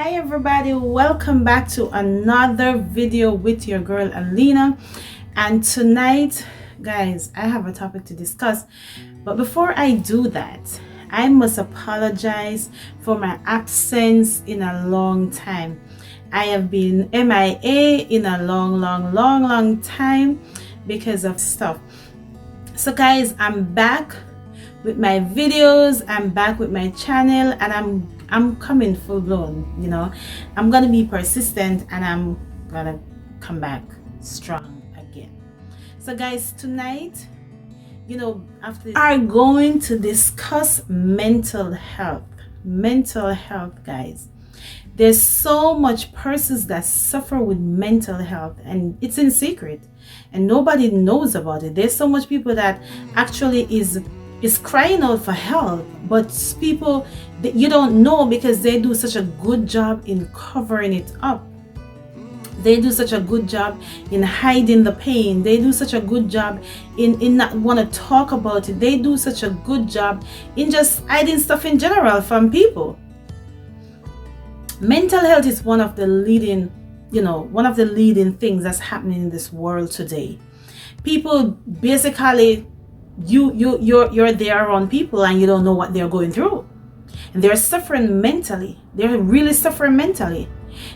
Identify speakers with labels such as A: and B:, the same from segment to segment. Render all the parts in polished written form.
A: Hi everybody, welcome back to another video with your girl Alina. And tonight, guys, I have a topic to discuss. But before I do that, I must apologize for my absence in a long time. I have been MIA in a long time because of stuff. So guys, I'm back with my videos, I'm back with my channel, and I'm coming full blown, I'm gonna be persistent and I'm gonna come back strong again. So guys, tonight, after this, we are going to discuss mental health. Guys, there's so much persons that suffer with mental health and it's in secret and nobody knows about it. There's so much people that actually is crying out for help, but people that you don't know because they do such a good job in covering it up. They do such a good job in hiding the pain. They do such a good job in not want to talk about it. They do such a good job in just hiding stuff in general from people. Mental health is one of the leading things that's happening in this world today. People basically, you're there around people and you don't know what they're going through, and they're suffering mentally. They're really suffering mentally.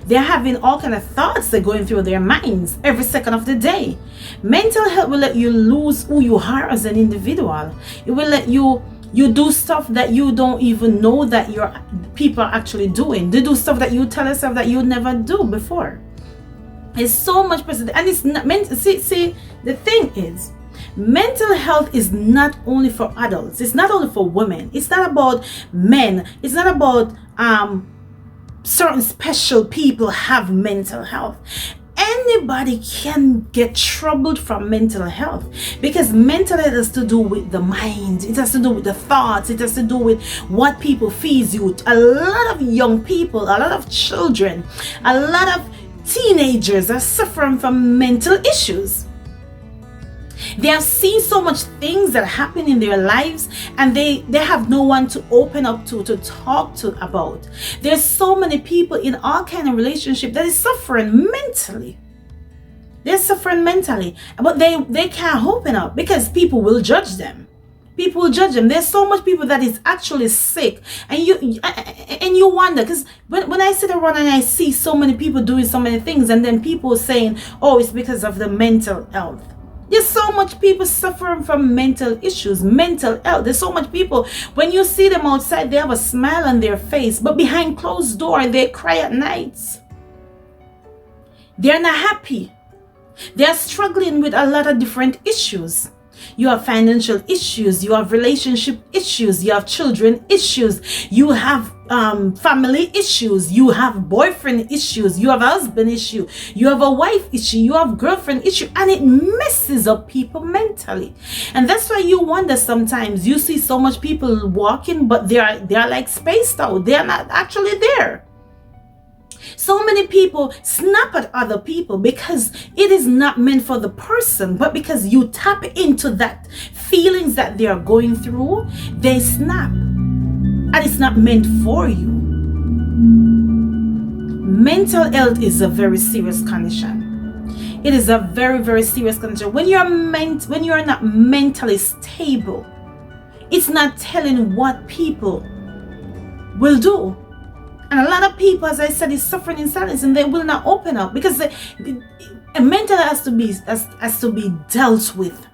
A: They're having all kind of thoughts that are going through their minds every second of the day. Mental health will let you lose who you are as an individual. It will let you do stuff that you don't even know that your people are actually doing. They do stuff that you tell yourself that you would never do before. It's so much person, and it's not meant. See, the thing is, mental health is not only for adults. It's not only for women. It's not about men. It's not about certain special people have mental health. Anybody can get troubled from mental health, because mental health has to do with the mind. It has to do with the thoughts. It has to do with what people feed you. A lot of young people, a lot of children, a lot of teenagers are suffering from mental issues. They have seen so much things that happen in their lives, and they have no one to open up to talk to about. There's so many people in all kind of relationship that is suffering mentally. They're suffering mentally, but they can't open up because people will judge them. People will judge them. There's so much people that is actually sick, and you wonder, because when I sit around and I see so many people doing so many things, and then people saying, oh, it's because of the mental health. There's so much people suffering from mental issues, mental health. There's so much people, when you see them outside, they have a smile on their face, but behind closed door, they cry at nights. They're not happy. They're struggling with a lot of different issues. You have financial issues, you have relationship issues, you have children issues, you have family issues, you have boyfriend issues, you have husband issue, you have a wife issue, you have girlfriend issue, and it messes up people mentally. And that's why you wonder sometimes. You see so much people walking, but they are like spaced out. They are not actually there. So many people snap at other people because it is not meant for the person, but because you tap into that feelings that they are going through, they snap, and it's not meant for you. Mental health is a very serious condition. It is a very serious condition. When you're not mentally stable, it's not telling what people will do. And a lot of people, as I said, is suffering in silence, and they will not open up because mental has to be dealt with.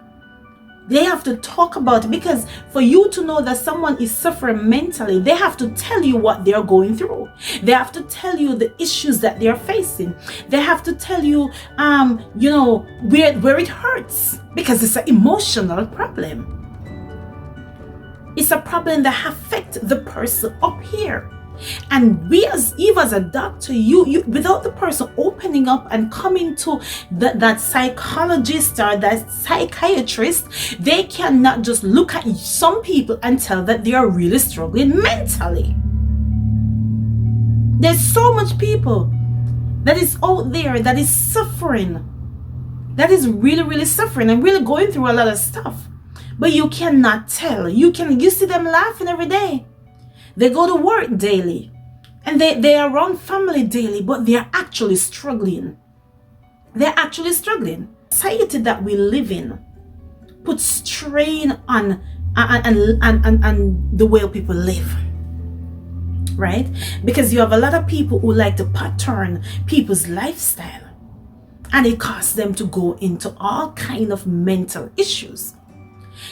A: They have to talk about it, because for you to know that someone is suffering mentally, they have to tell you what they're going through. They have to tell you the issues that they're facing. They have to tell you, where it hurts, because it's an emotional problem. It's a problem that affects the person up here. And as a doctor, you without the person opening up and coming to that psychologist or that psychiatrist, they cannot just look at some people and tell that they are really struggling mentally. There's so much people that is out there that is suffering, that is really suffering and really going through a lot of stuff, but you cannot tell. You see them laughing every day. They go to work daily. And they are around family daily, but they are actually struggling. They're actually struggling. The society that we live in puts strain on and the way people live, right? Because you have a lot of people who like to pattern people's lifestyle, and it causes them to go into all kind of mental issues.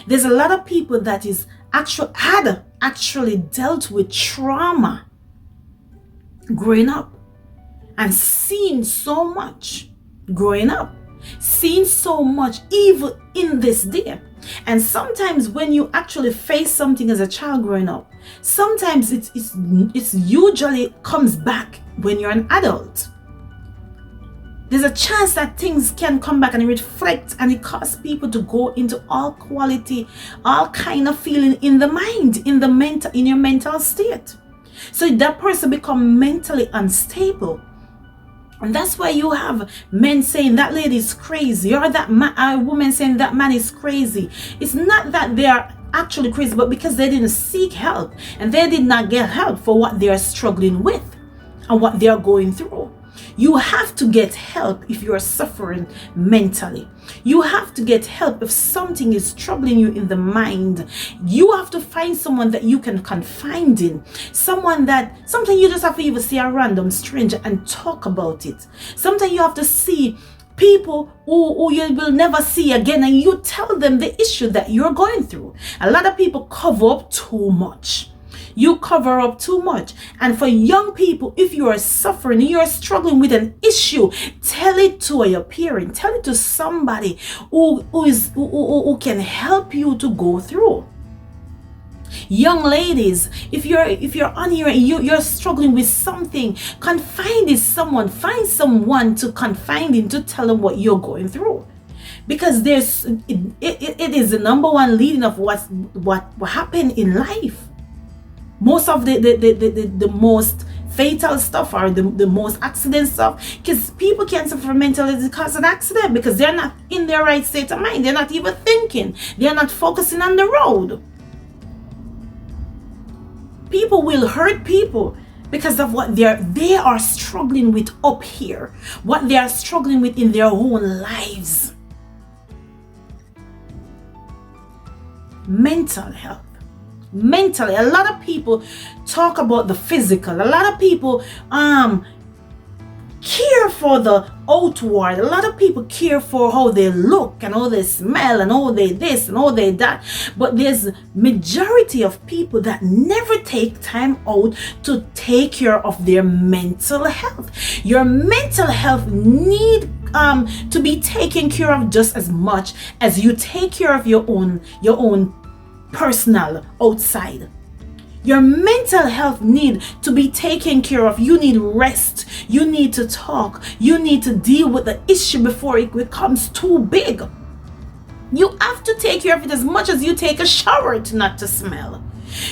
A: There's a lot of people that is actually dealt with trauma growing up, and seen so much growing up, seen so much evil in this day. And sometimes when you actually face something as a child growing up, sometimes it's usually comes back when you're an adult. There's a chance that things can come back and reflect, and it causes people to go into all kind of feeling in the mind, in your mental state. So that person become mentally unstable. And that's why you have men saying that lady is crazy, or that woman saying that man is crazy. It's not that they are actually crazy, but because they didn't seek help and they did not get help for what they are struggling with and what they are going through. You have to get help if you are suffering mentally. You have to get help if something is troubling you in the mind. You have to find someone that you can confide in. Sometimes you just have to even see a random stranger and talk about it. Sometimes you have to see people who you will never see again, and you tell them the issue that you're going through. A lot of people cover up too much. You cover up too much. And for young people, if you are suffering, you're struggling with an issue, tell it to your parent, tell it to somebody who can help you to go through. Young ladies, if you're on here and you're struggling with something, confide in someone, find someone to confide in, to tell them what you're going through. Because it is the number one leading of what happened in life. Most of the most fatal stuff, or the most accident stuff, because people can suffer mentally because of an accident, because they're not in their right state of mind. They're not even thinking. They're not focusing on the road. People will hurt people because of what they are struggling with up here, what they are struggling with in their own lives. Mental health. Mentally, a lot of people talk about the physical. A lot of people care for the outward. A lot of people care for how they look and how they smell and how they this and how they that. But there's majority of people that never take time out to take care of their mental health. Your mental health need to be taken care of just as much as you take care of your own personal outside. Your mental health need to be taken care of. You need rest. You need to talk. You need to deal with the issue before it becomes too big. You have to take care of it as much as you take a shower not to smell.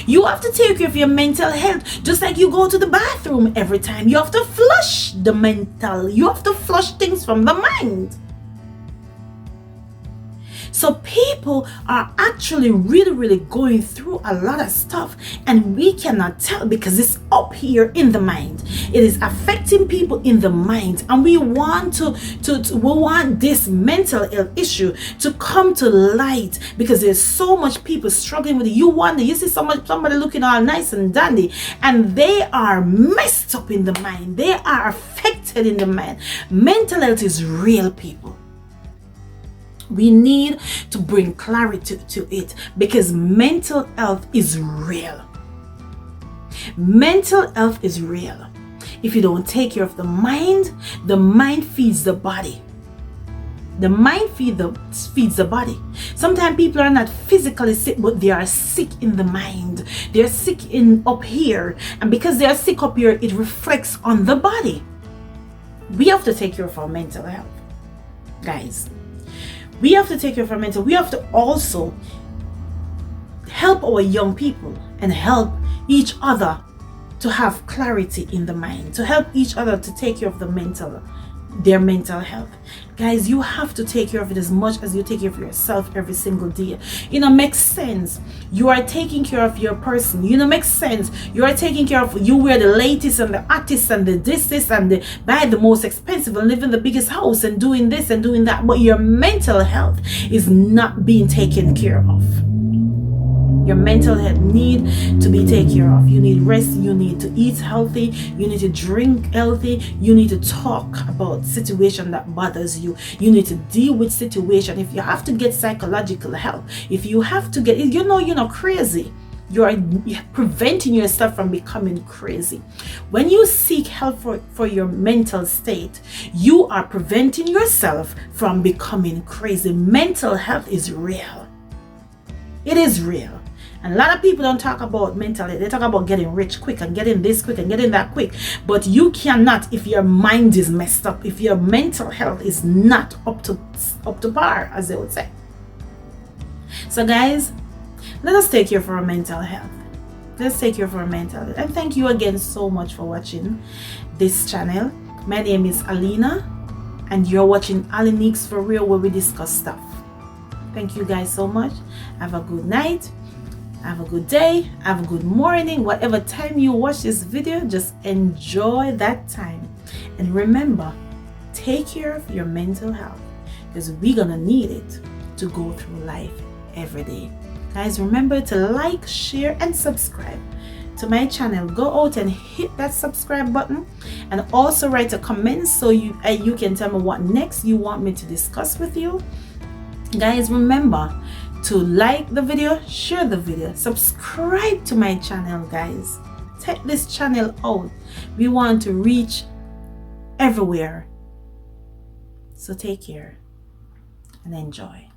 A: You have to take care of your mental health just like you go to the bathroom every time. You have to flush the mental. You have to flush things from the mind. So people are actually really going through a lot of stuff, and we cannot tell because it's up here in the mind. It is affecting people in the mind, and we want we want this mental health issue to come to light because there's so much people struggling with it. You see somebody looking all nice and dandy, and they are messed up in the mind. They are affected in the mind. Mental health is real, people. We need to bring clarity to it because mental health is real. Mental health is real. If you don't take care of the mind feeds the body. The mind feeds the body. Sometimes people are not physically sick, but they are sick in the mind. They're sick up here. And because they are sick up here, it reflects on the body. We have to take care of our mental health, guys. We have to take care of our mental. We have to also help our young people and help each other to have clarity in the mind, to help each other to take care of the mental their mental health. Guys, you have to take care of it as much as you take care of yourself every single day. Makes sense. You are taking care of your person. Makes sense. You are taking care of, you wear the latest and the artists and the this and the buy the most expensive and live in the biggest house and doing this and doing that, but your mental health is not being taken care of. Your mental health need to be taken care of. You need rest. You need to eat healthy. You need to drink healthy. You need to talk about situation that bothers you. You need to deal with situation. If you have to get psychological help, if you have to get, you're not crazy. You're preventing yourself from becoming crazy. When you seek help for your mental state, you are preventing yourself from becoming crazy. Mental health is real. It is real. And a lot of people don't talk about mental health. They talk about getting rich quick and getting this quick and getting that quick. But you cannot if your mind is messed up, if your mental health is not up to par, as they would say. So guys, let us take care for our mental health. Let's take care for our mental health. And thank you again so much for watching this channel. My name is Alina, and you're watching Aliniques For Real, where we discuss stuff. Thank you guys so much. Have a good night. Have a good day, have a good morning, whatever time you watch this video, just enjoy that time. And remember, take care of your mental health, because we're gonna need it to go through life every day. Guys, remember to like, share, and subscribe to my channel. Go out and hit that subscribe button, and also write a comment so you can tell me what next you want me to discuss with you. Guys, remember to like the video, share the video, subscribe to my channel. Guys, take this channel out. We want to reach everywhere. So take care and enjoy.